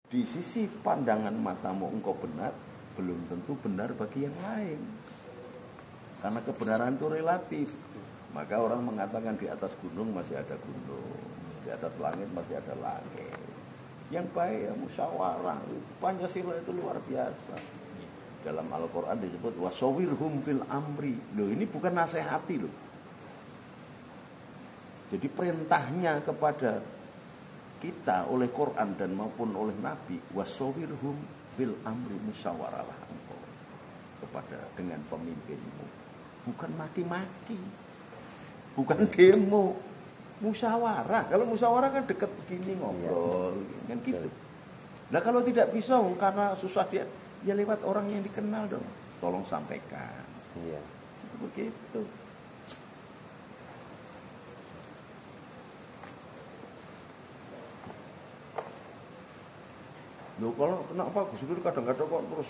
di sisi pandangan matamu engkau benar, belum tentu benar bagi yang lain. Karena kebenaran itu relatif. Maka orang mengatakan di atas gunung masih ada gunung, di atas langit masih ada langit. Yang baik ya musyawarah. Pancasila itu luar biasa. Dalam Al-Quran disebut wasawirhum fil amri. Loh, ini bukan nasihati loh. Jadi perintahnya kepada kita oleh Quran dan maupun oleh Nabi, wasawirhum fil amri, musyawarahlah engkau kepada dengan pemimpinmu. Bukan maki-maki, bukan demo, musyawarah. Kalau musyawarah kan dekat begini ngobrol, kan gitu. Nah kalau tidak bisa karena susah dia, ya lewat orang yang dikenal dong. Tolong sampaikan. Iya. Begitu. Loh kalau kenapa Gus Dur kadang-kadang kok terus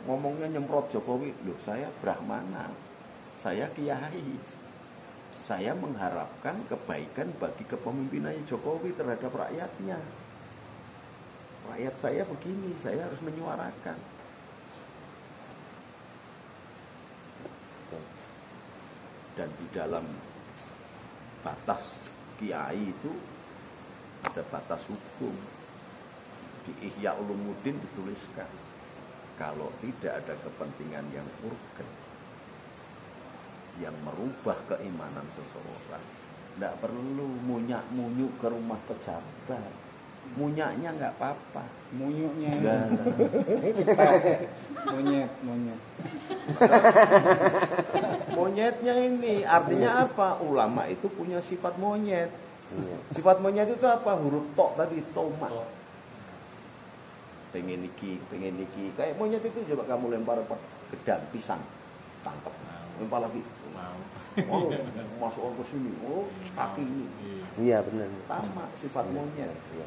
ngomongnya nyemprot Jokowi? Loh saya Brahmana, saya Kiai, saya mengharapkan kebaikan bagi kepemimpinannya Jokowi terhadap rakyatnya. Rakyat saya begini, saya harus menyuarakan. Dan di dalam batas Kiai itu ada batas hukum. Di Ihya Ulumuddin dituliskan, kalau tidak ada kepentingan yang urgen yang merubah keimanan seseorang, tidak perlu munyak-munyuk ke rumah pejabat. Munyaknya nggak apa-apa, Munyuknya monyet. Monyetnya ini artinya apa? Ulama itu punya sifat monyet. Sifat monyet itu apa? Huruf tok tadi, tomat. Pengen niki, kayak monyet itu. Coba kamu lempar apa? Gedang pisang, tangkap, lempar lagi, oh masuk ke sini, oh kaki ini. Iya benar. Sama sifat monyet. Iya.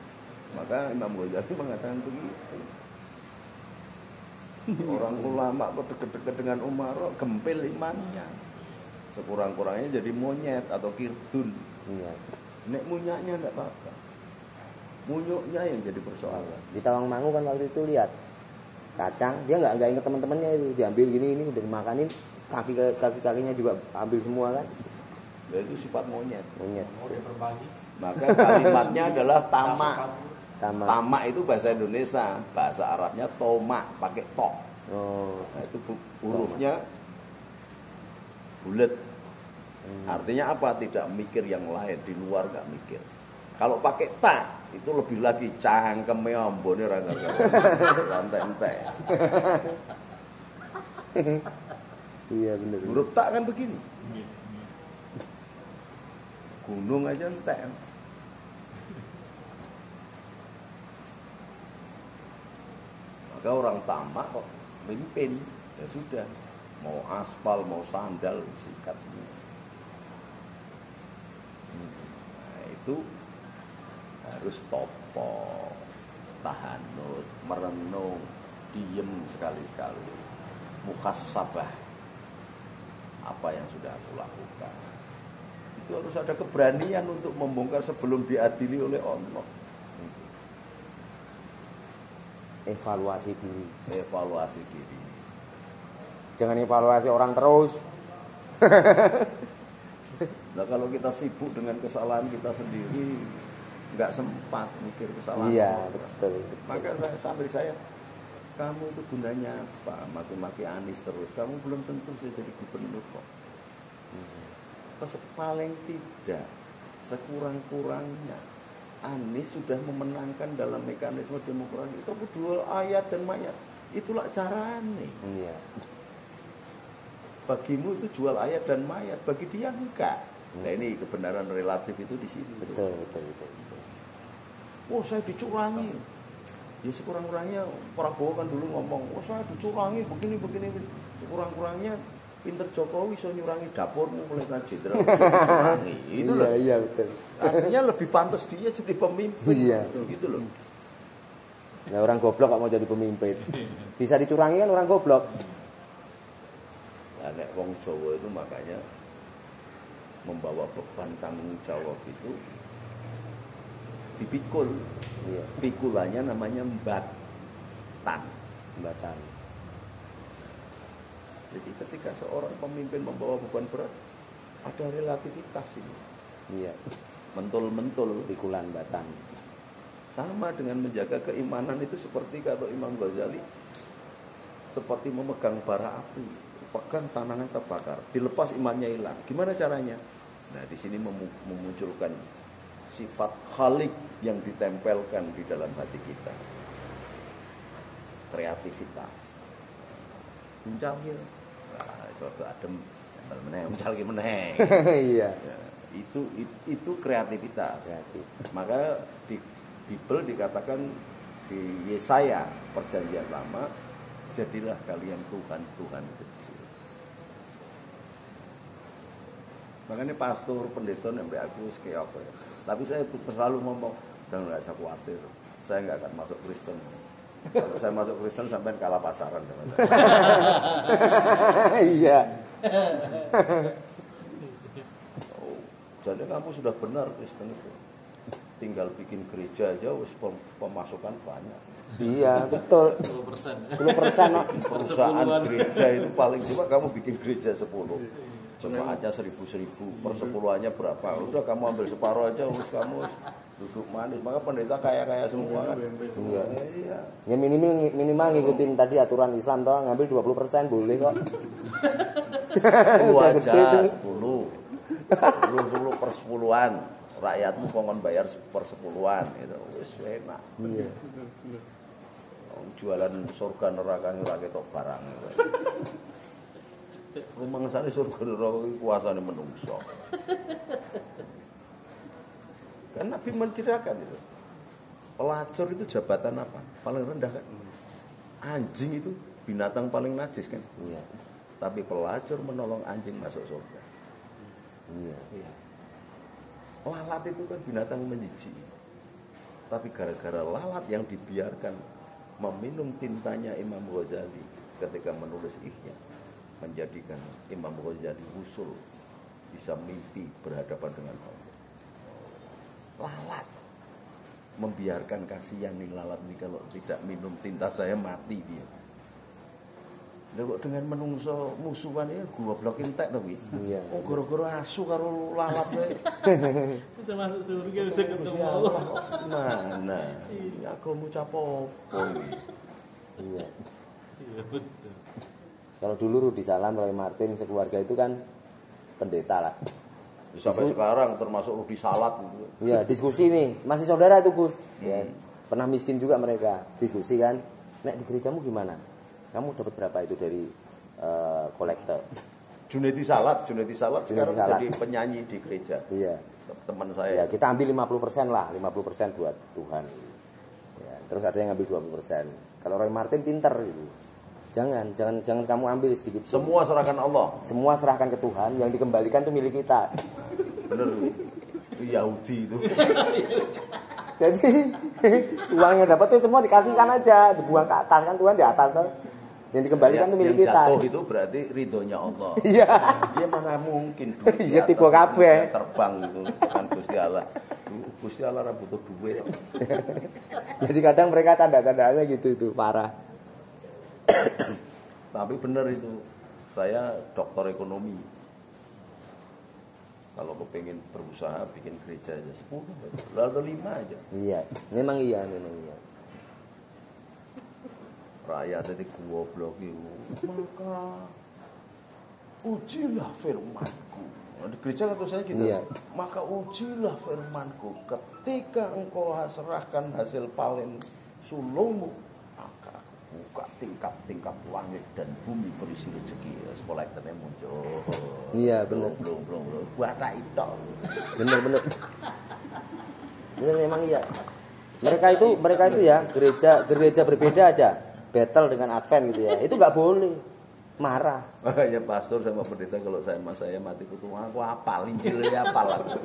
Maka Imam Ghazali mengatakan begitu. Orang ulama kok deket-deket dengan Umar, gempil imannya. Sekurang-kurangnya jadi monyet atau kirdun. Iya. Nek munyaknya enggak apa-apa. Munyuknya yang jadi persoalan. Di Tawangmangu kan waktu itu lihat kacang, dia nggak inget teman-temannya itu, diambil gini, udah dimakanin, kakinya juga ambil semua kan. Ya, itu sifat monyet. Maka Maka kalimatnya adalah tamak. Tamak. Tamak itu bahasa Indonesia, bahasa Arabnya tomak, pakai tok. Oh. Nah, itu hurufnya bulat. Artinya apa? Tidak mikir yang lain, di luar nggak mikir. Kalau pakai ta itu lebih lagi cangkeme ambone ora lantai-lantai. Iya benar. Huruf ta kan begini. Gunung aja entek. Maka orang tamak kok mimpin, ya sudah. Mau aspal, mau sandal, sikat semua. Nah, itu harus topo, tahanut, merenung, diem sekali-sekali, muhasabah apa yang sudah aku lakukan. Itu harus ada keberanian untuk membongkar sebelum diadili oleh Allah. Evaluasi diri. Evaluasi diri. Jangan evaluasi orang terus. Nah kalau kita sibuk dengan kesalahan kita sendiri, nggak sempat mikir kesalahan. Iya orang. betul. Maka saya, kamu itu gunanya apa? Maki-maki Anies terus. Kamu belum tentu bisa jadi gubernur kok. Paling tidak, sekurang-kurangnya Anies sudah memenangkan dalam mekanisme demokrasi. Kamu jual ayat dan mayat, itulah caranya. Iya. Bagimu itu jual ayat dan mayat, bagi dia enggak. Nah ini kebenaran relatif itu di sini. Betul. Oh saya dicurangi. Ya sekurang-kurangnya Prabowo kan dulu ngomong, oh saya dicurangi begini. Sekurang-kurangnya pinter Jokowi so nyurangi dapurmu mulai jenderal dicurangi. Itu loh. Iya betul. Artinya lebih pantas dia jadi pemimpin. Iya. Gitu loh. Nah orang goblok kok mau jadi pemimpin. Bisa dicurangi kan orang goblok. Nah, nek wong Jawa itu makanya membawa beban tanggung jawab itu dipikul. Iya. Pikulannya namanya mbatan. Jembatan. Jadi ketika seorang pemimpin membawa beban berat, ada relativitas ini. Iya. Mentul-mentul. Pikulan batan. Sama dengan menjaga keimanan itu seperti kalau Imam Ghazali seperti memegang bara api, pegang tanangan terbakar, dilepas imannya hilang. Gimana caranya? Nah, di sini memunculkan sifat khalik yang ditempelkan di dalam hati kita. Kreativitas. Mencalkir. Nah, suatu adem, mencalkir meneh. Iya. Ya, itu kreativitas. Kreatif. Maka di Bible dikatakan di Yesaya perjanjian lama, jadilah kalian Tuhan kecil. Makanya pastor pendeta sampai aku kayak apa ya. Tapi saya selalu ngomong, dan nggak usah khawatir, saya nggak akan masuk Kristen. Kalau saya masuk Kristen sampai kalah pasaran. Iya. Oh, jadi kamu sudah benar Kristen itu. Tinggal bikin gereja aja, pemasukan banyak. Iya, betul. 10%. Perusahaan gereja itu paling cuma kamu bikin gereja 10. Jemaatnya 1.000 persepuluhannya berapa? Udah kamu ambil separuh aja, urus kamu duduk manis. Maka pendeta kaya semua kan. Iya. Ya minimal ngikutin tadi aturan Islam toh, ngambil 20% boleh kok. 10 aja, 10 per 10-an. Rakyatmu kongon bayar per 10-an gitu. Wis enak. Iya. Jualan surga neraka ngelake tok barang. Rumangsane surga neraka iki kuasane menungso. Kan Nabi menceritakan itu. Pelacur itu jabatan apa? Paling rendah kan? Anjing itu binatang paling najis kan? Iya. Tapi pelacur menolong anjing masuk surga. Iya. Lalat itu kan binatang menjijik. Tapi gara-gara lalat yang dibiarkan meminum tintanya Imam Ghazali ketika menulis Ihya, menjadikan Imam Ghazali wusul, bisa mimpi berhadapan dengan Allah. Lalat membiarkan, kasihan nih lalat nih, kalau tidak minum tinta saya mati dia. Lha dengan menungso musuhan ya goblok entek to kuwi. Iya. Oh gara-gara asu karo lalat wae. Bisa masuk surga, bisa ketemu Allah. Mana? Ya agama capo. Iya. Iya betul. Kalau dulu Rudi Salam, Roy Martin sekeluarga itu kan pendeta lah. Sampai sekarang termasuk Rudi Salat gitu. Iya, diskusi nih. Masih saudara itu Gus. Ya, pernah miskin juga mereka. Diskusi kan. Nek di gerejamu gimana? Kamu dapat berapa itu dari kolektor? Junaidi Salat sekarang Salat. jadi penyanyi di gereja. Iya. Teman Ya, saya. kita ambil 50% lah, 50% buat Tuhan. Ya, terus ada yang ngambil 20%. Kalau Roy Martin pinter gitu. Jangan kamu ambil sedikit. Semua serahkan Allah. Semua serahkan ke Tuhan, yang dikembalikan itu milik kita. Bener. Itu Yahudi itu. Jadi uang yang dapat itu semua dikasihkan aja, dibuang ke atas kan, Tuhan di atas tuh. Yang dikembalikan itu milik yang kita. jatuh itu berarti ridhonya Allah. Iya. Dia mana mungkin duit di Iya, atas tipe kabeh. itu terbang gitu kan Gusti Allah. Gusti Allah ora butuh duit. Jadi kadang mereka canda-candaannya gitu itu parah. Tapi benar itu. Saya dokter ekonomi. Kalau kepengen berusaha bikin gereja aja 10 atau 5 aja. Iya, memang iya. Rakyat jadi goblok itu. Maka ujilah firmanku. Nah, di gereja kata saya gitu. Iya. Maka ujilah firmanku. Ketika engkau serahkan hasil panen sulungmu, maka aku buka tingkap-tingkap langit dan bumi berisi rezeki. Sekolah itu muncul. Iya, benar. Belum. Buat tak itu. Bener. Bener memang iya. Mereka itu ya gereja berbeda aja. Battle dengan Advent gitu ya. Itu nggak boleh. Marah. Makanya pastor sama pendeta kalau saya mati kutu aku hafal Injilnya hafal aku.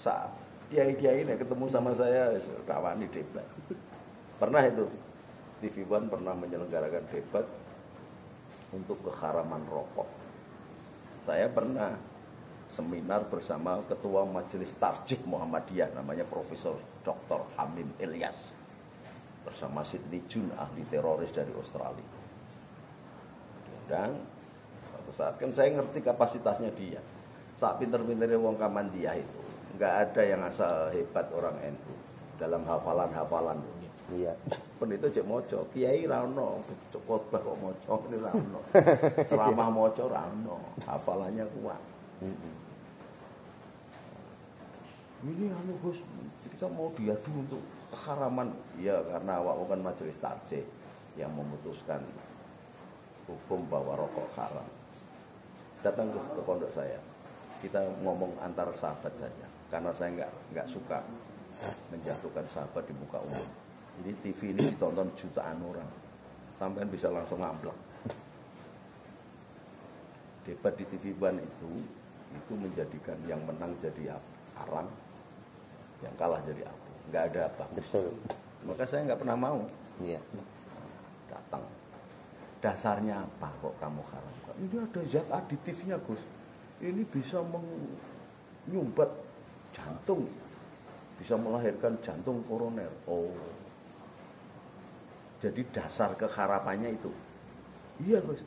Saat kiai-kiai ini ketemu sama saya kawani debat. Pernah itu TV One pernah menyelenggarakan debat untuk keharaman rokok. Saya pernah seminar bersama Ketua Majelis Tarjih Muhammadiyah namanya Profesor Dr. Hamim Ilyas bersama Sidney Jun, ahli teroris dari Australia. Dan suatu saat kan saya ngerti kapasitasnya dia. Saat pinter-pinternya wong Kamandiyah itu nggak ada yang asal hebat orang NU dalam hafalan-hafalan. Iya. Pen itu cek moco, kiai rano, khotbah kok moco ini rano, ceramah moco rano, hafalannya kuat. Ini anu Gus, kita mau diadu untuk keharaman, ya karena awak bukan majelis tarjih yang memutuskan hukum bahwa rokok haram. Datang ke pondok saya, kita ngomong antar sahabat saja, karena saya nggak suka menjatuhkan sahabat di muka umum. Jadi TV ini ditonton jutaan orang, sampai bisa langsung ngamblek. Debat di TV Ban itu menjadikan yang menang jadi haram, yang kalah jadi apa? Nggak ada apa. Betul. Maka saya nggak pernah mau. Iya. Datang. Dasarnya apa kok kamu haramkan? Ini ada zat aditifnya Gus. Ini bisa menyumbat jantung, bisa melahirkan jantung koroner. Oh. Jadi dasar keharapannya itu. Iya Gus.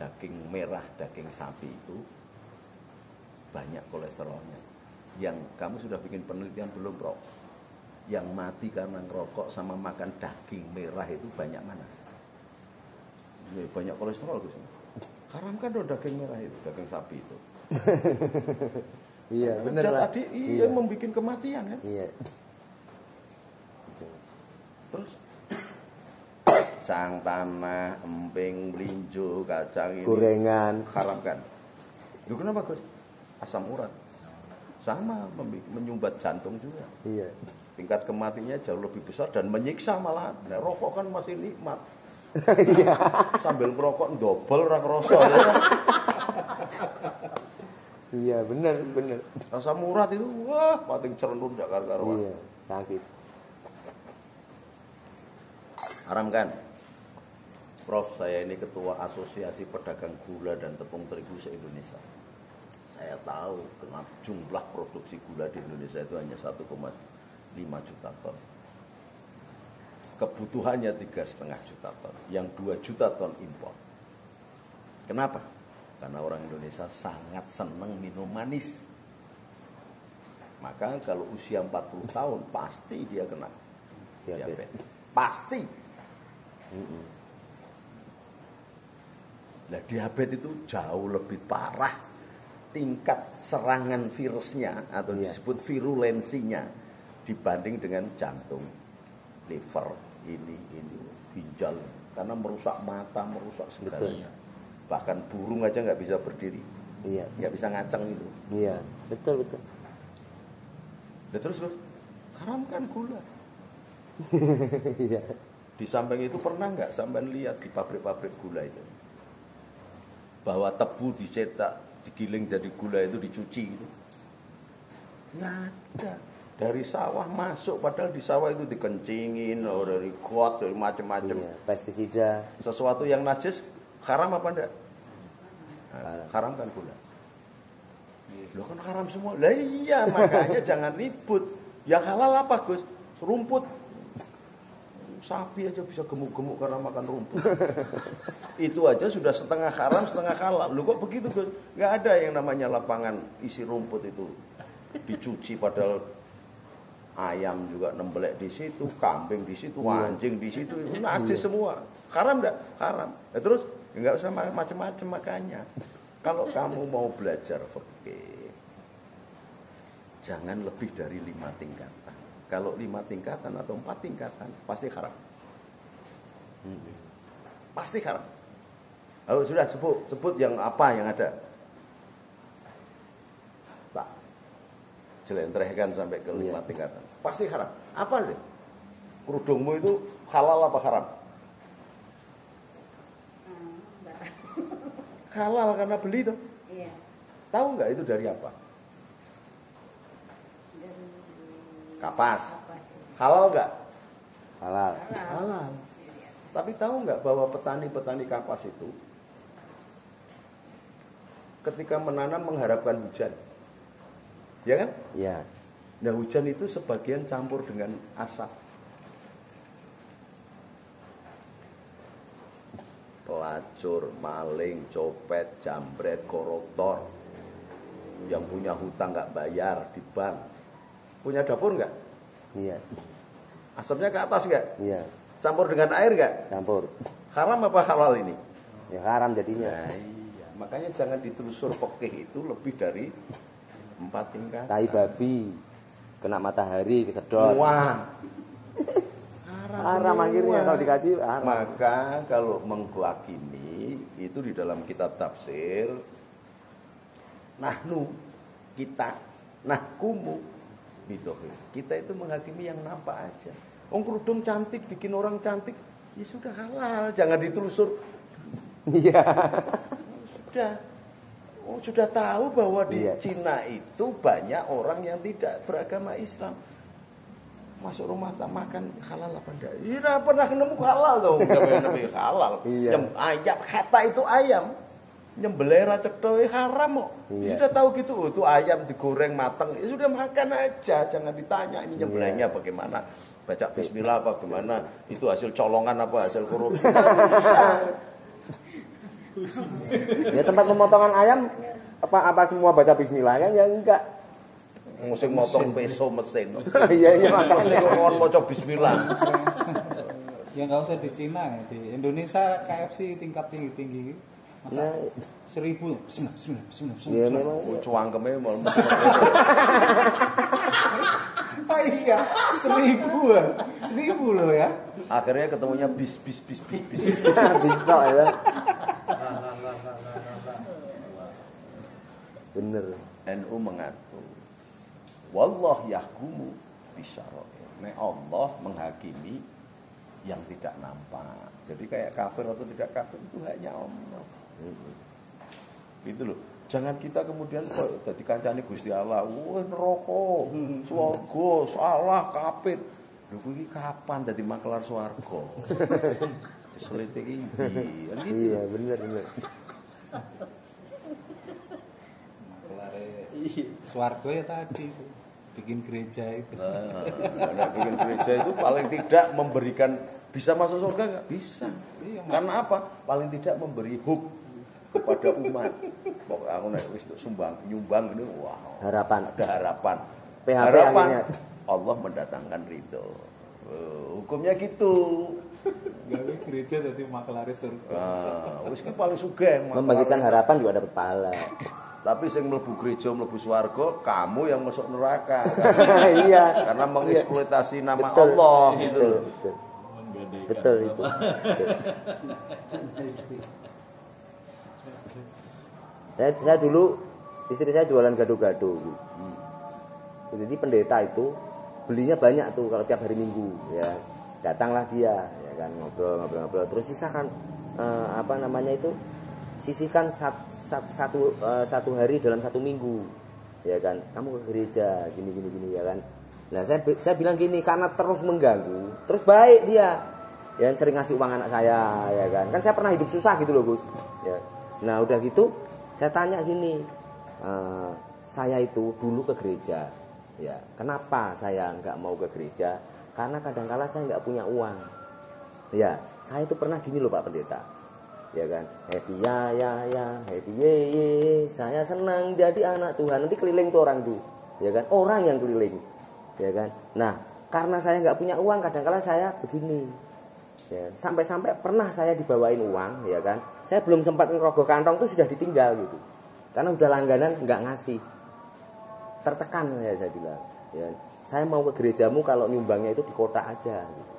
Daging merah, daging sapi itu banyak kolesterolnya. Yang kamu sudah bikin penelitian belum, Bro? Yang mati karena ngerokok sama makan daging merah itu banyak mana? Ya, banyak kolesterol Gus. Haramkan dong daging merah itu, daging sapi itu. Iya, benar lah. Tadi iya membuat kematian kan? Iya. Terus sang tanah, emping, melinjo, kacang ini Gorengan haramkan. Lu kenapa Gus? Asam urat. Sama menyumbat jantung juga. Iya. Tingkat kematiannya jauh lebih besar dan menyiksa malah. Nah, rokok kan masih nikmat. Iya. Sambil ngerokok double ra kerasa ya. Iya, benar. Asam urat itu wah paling cerenun dak karo-karuan. Iya, sakit. Haramkan. Prof, saya ini ketua Asosiasi Pedagang Gula dan Tepung Terigu se-Indonesia. Saya tahu kenapa jumlah produksi gula di Indonesia itu hanya 1,5 juta ton. Kebutuhannya 3,5 juta ton, yang 2 juta ton impor. Kenapa? Karena orang Indonesia sangat senang minum manis. Maka kalau usia 40 tahun pasti dia kena diabetes. Pasti. Nah, diabetes itu jauh lebih parah tingkat serangan virusnya atau disebut virulensinya dibanding dengan jantung, liver, ini ginjal, karena merusak mata, merusak segalanya. Bahkan burung aja nggak bisa berdiri, nggak bisa ngaceng itu. Iya, betul. Dan terus haramkan gula. Iya. Di samping itu pernah nggak sampean lihat di pabrik-pabrik gula itu bahwa tebu dicetak, digiling jadi gula itu dicuci itu? Nggak ada. Dari sawah masuk, padahal di sawah itu dikencingin, dari got, dari macam-macam. Iya, pestisida. Sesuatu yang najis haram apa enggak? Nah, haram kan gula. Loh kan haram semua. Lah iya, makanya jangan ribut. Yang halal apa Gus? Rumput. Sapi aja bisa gemuk-gemuk karena makan rumput. Itu aja sudah setengah haram, setengah halal. Lu kok begitu Gus? Nggak ada yang namanya lapangan isi rumput itu dicuci, padahal ayam juga nembelek di situ, kambing di situ, anjing di situ, najis semua. Haram enggak? Haram. Ya, terus enggak usah macam-macam. Makanya kalau kamu mau belajar fikih, jangan lebih dari 5 tingkatan. Kalau 5 tingkatan atau 4 tingkatan pasti haram. Pasti haram. Lalu sudah sebut yang apa yang ada. Tak jelentrehkan sampai ke 5 tingkatan. Pasti haram. Apa sih? Kerudungmu itu halal apa haram? Halal karena beli tuh. Iya. Tahu nggak itu dari apa? Kapas. Halal nggak? Halal. Halal. Tapi tahu nggak bahwa petani-petani kapas itu ketika menanam mengharapkan hujan. Ya kan? Iya. Nah, hujan itu sebagian campur dengan asap. Pelacur, maling, copet, jambret, koruptor. Yang punya hutang nggak bayar di bank. Punya dapur nggak? Iya. Asapnya ke atas nggak? Iya. Campur dengan air nggak? Campur. Haram apa halal ini? Ya haram jadinya. Nah, iya. Makanya jangan ditelusur fikih itu lebih dari 4 tingkat. Tai babi, kena matahari, kesedot. Wah. Haram akhirnya kalau dikaji haram. Maka kalau menghakimi itu di dalam kitab tafsir, nahnu kita, nahkumu bidohir. Kita itu menghakimi yang nampak aja. Kerudung cantik bikin orang cantik, ya sudah halal, jangan ditelusur. Iya. Sudah. Sudah tahu bahwa di Iya. Cina itu banyak orang yang tidak beragama Islam. Masuk rumah tak makan halal apa enggak? Tidak pernah nemu halal dong, enggak halal. Iya. Ayam kata itu ayam. Nyembelih ra cetha haram kok. Iya. Sudah tahu gitu, itu ayam digoreng matang, ya sudah makan aja, jangan ditanya ini nyembelihnya bagaimana. Baca bismillah apa gimana? Itu hasil colongan apa hasil korupsi? Ya tempat pemotongan ayam apa semua baca bismillah kan ya enggak. Musim motong peso mesin. Iya makanya Mohon maca bismillah. Ya nggak usah di Cina ya, di Indonesia KFC tingkat tinggi. Masa Nah, 1000 ya memang Cuangkeme mau Oh iya, 1000 loh ya. akhirnya ketemunya bis. bisa ya. Bener. NU mengatur wallah yahkumu bisyara'i. Nek Allah menghakimi yang tidak nampak. Jadi kayak kafir atau tidak kafir itu hanya Allah. Itu loh. Jangan kita kemudian kok dadi kancane Gusti Allah, wah neraka, swarga, salah kafir. Lho kuwi kapan dadi makelar swarga? Selite iki. Kan gitu. Iya, bener. Swargo ya tadi itu. Bikin gereja itu. Nah, bikin gereja itu paling tidak memberikan bisa masuk surga nggak bisa. Iya, Karena apa? Paling tidak memberi hope kepada umat. Pokoknya aku nek wis nyumbang ini wah, Harapan. ada harapan. PHP Harapan akhirnya. Allah mendatangkan ridho. Hukumnya gitu. Gawe gereja tadi makelare surga. Wis ki paling sugih. Membangkitkan harapan juga dapat pahala. Tapi sing mlebu gereja, mlebu swarga, kamu yang masuk neraka. Iya. Karena mengeksploitasi nama Betul. Allah gitu loh. Betul itu. Saya dulu istri saya jualan gado-gado. Jadi pendeta itu belinya banyak tuh kalau tiap hari Minggu ya. Datanglah dia ya kan ngobrol terus sisakan sisihkan satu hari dalam satu minggu ya kan kamu ke gereja gini ya kan. Nah saya bilang gini karena terus mengganggu terus baik dia ya sering ngasih uang anak saya ya kan saya pernah hidup susah gitu loh Gus ya. Nah udah gitu saya tanya gini saya itu dulu ke gereja ya kenapa saya nggak mau ke gereja karena kadang-kala saya nggak punya uang ya saya itu pernah gini loh Pak Pendeta ya kan happy ya happy ye saya senang jadi anak Tuhan nanti keliling tuh orang tuh ya kan orang yang keliling ya kan nah karena saya nggak punya uang kadang-kala saya begini ya sampai-sampai pernah saya dibawain uang ya kan saya belum sempat ngerogoh kantong tuh sudah ditinggal gitu karena udah langganan nggak ngasih tertekan ya saya bilang ya saya mau ke gerejamu kalau nyumbangnya itu di kota aja gitu.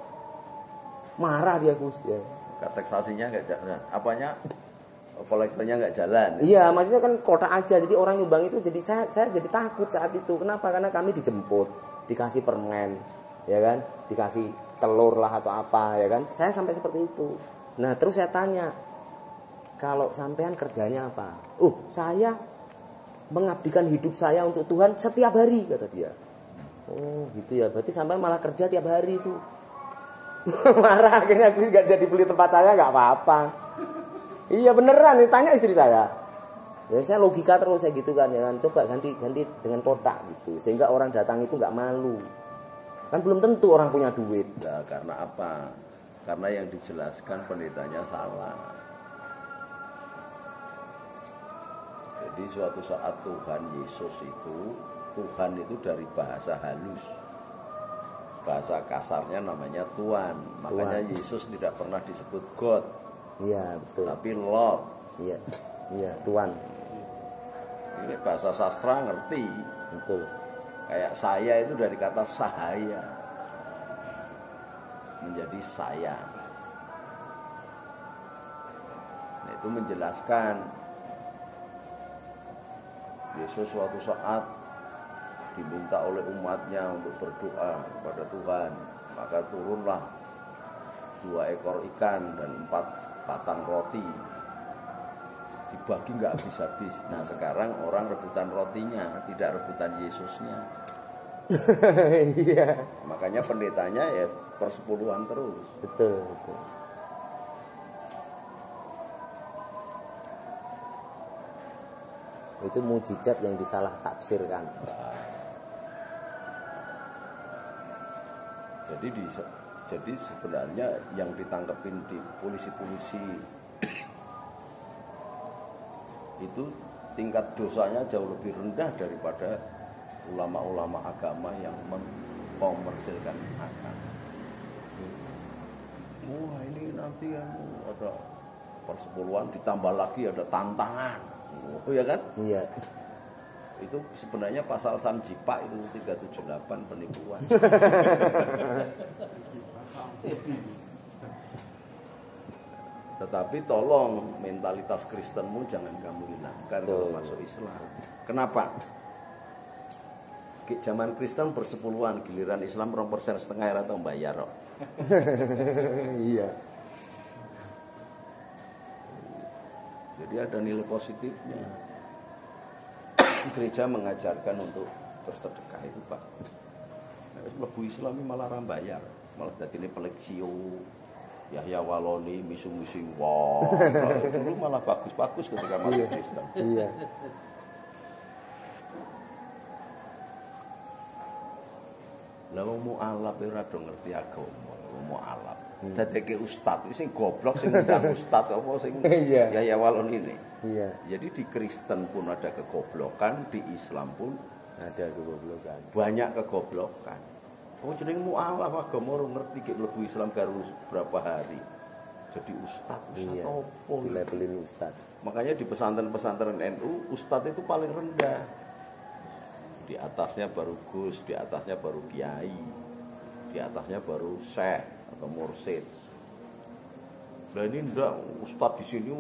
Marah dia Gus ya Taksasinya nggak jalan, apanya kolektornya nggak jalan. Iya, maksudnya kan kota aja. Jadi orang nyumbang itu jadi saya jadi takut saat itu. Kenapa? Karena kami dijemput, dikasih permen, ya kan, dikasih telur lah atau apa, ya kan. Saya sampai seperti itu. Nah, terus saya tanya, kalau sampean kerjanya apa? Saya mengabdikan hidup saya untuk Tuhan setiap hari, kata dia. Oh, gitu ya. Berarti sampean malah kerja tiap hari itu. Marah akhirnya aku nggak jadi beli tempat saya nggak apa-apa. Iya beneran ditanya istri saya Ya saya logika terus saya gitu kan ya kan. Coba ganti dengan kotak gitu. Sehingga orang datang itu nggak malu. Kan belum tentu orang punya duit. Nah, karena apa? Karena yang dijelaskan pendetanya salah. Jadi suatu saat Tuhan Yesus itu, Tuhan itu dari bahasa halus. Bahasa kasarnya namanya Tuhan. Makanya Yesus tidak pernah disebut God. Iya, betul. Tapi Lord. Iya. Iya, Tuhan. Ini bahasa sastra ngerti. Betul. Kayak saya itu dari kata sahaya menjadi saya. Nah, itu menjelaskan Yesus suatu saat diminta oleh umatnya untuk berdoa kepada Tuhan, maka turunlah 2 ekor ikan dan 4 batang roti, dibagi nggak habis-habis. Nah sekarang orang rebutan rotinya, tidak rebutan Yesusnya. Iya. Makanya pendetanya ya persepuluhan terus. Betul, betul. Itu mujizat yang disalah tafsirkan. Jadi sebenarnya yang ditangkepin di polisi-polisi itu tingkat dosanya jauh lebih rendah daripada ulama-ulama agama yang mengkomersilkan agama. Wah ini nanti ada persepuluhan ditambah lagi ada tantangan. Oh ya kan? Iya. Itu sebenarnya pasal Sanjipa itu 378 penipuan. Tetapi tolong mentalitas Kristenmu jangan kamu hilangkan kalau masuk Islam. Kenapa? Zaman Kristen bersepuluhan, giliran Islam 2,5% atau bayar. Iya. Jadi ada nilai positifnya. Gereja mengajarkan untuk bersedekah itu Pak. Lebu Islam ini malah rambayar, malah jadi ini Peleksio, Yahya Waloni, misi-misi wah. Dulu malah bagus-bagus ketika masuk Kristen. Iya. Lah wong mualaf ora do ngerti agama, wong mualaf. Dadeke ustaz, sing goblok sing ngundang ustaz apa sing Yahya Waloni ini. Iya. Jadi di Kristen pun ada kegoblokan, di Islam pun Ada kegoblokan. banyak kegoblokan. Oh jeneng mualaf agama ora ngerti ki mlebu Islam baru berapa hari. Jadi ustaz Iya. opo? Dilabelin ustaz. Makanya di pesantren-pesantren NU ustaz itu paling rendah. Di atasnya baru Gus, di atasnya baru Kiai, di atasnya baru Syekh atau Mursyid. Nah ini enggak ustaz di sini